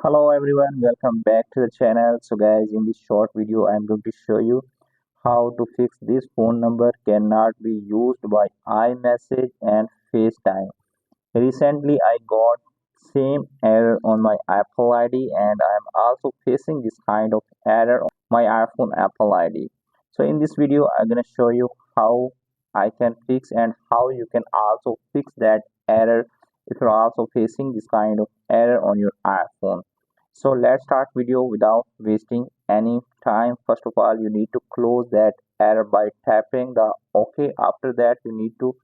Hello everyone, welcome back to the channel. So guys, in this short video I am going to show you how to fix this phone number cannot be used by iMessage and FaceTime. Recently I got same error on my Apple ID and I am also facing this kind of error on my iPhone Apple ID. So in this video I'm going to show you how I can fix and how you can also fix that error if you're also facing this kind of error on your iPhone. So let's start video without wasting any time. First of all, you need to close that error by tapping the OK. After that, you need to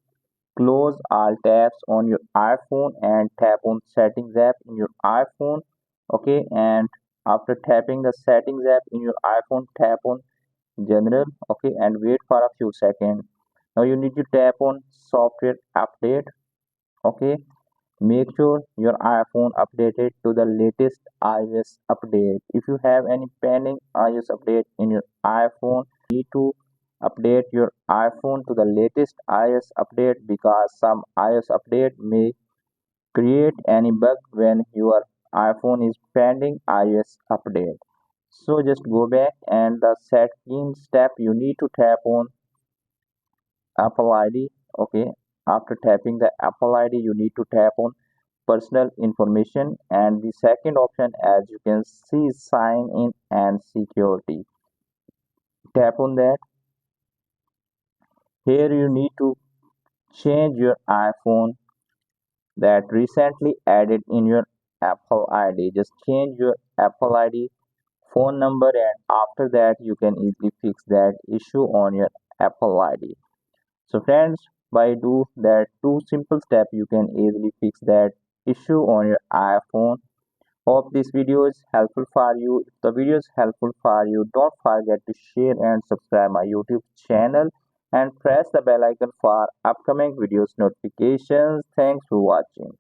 close all tabs on your iPhone and tap on settings app in your iPhone. Okay, and after tapping the settings app in your iPhone, tap on general. Okay, and wait for a few seconds. Now you need to tap on software update. Okay, make sure your iPhone updated to the latest iOS update. If you have any pending iOS update in your iPhone, you need to update your iPhone to the latest iOS update because some iOS update may create any bug when your iPhone is pending iOS update. So just go back and the second step you need to tap on Apple ID. Okay, after tapping the Apple ID, you need to tap on personal information, and the second option as you can see is sign in and security. Tap on that. Here you need to change your iPhone that recently added in your Apple ID. Just change your Apple ID phone number, and after that you can easily fix that issue on your Apple ID. So friends, by do that two simple steps you can easily fix that issue on your iPhone. Hope this video is helpful for you. If the video is helpful for you, don't forget to share and subscribe my YouTube channel and press the bell icon for upcoming videos notifications. Thanks for watching.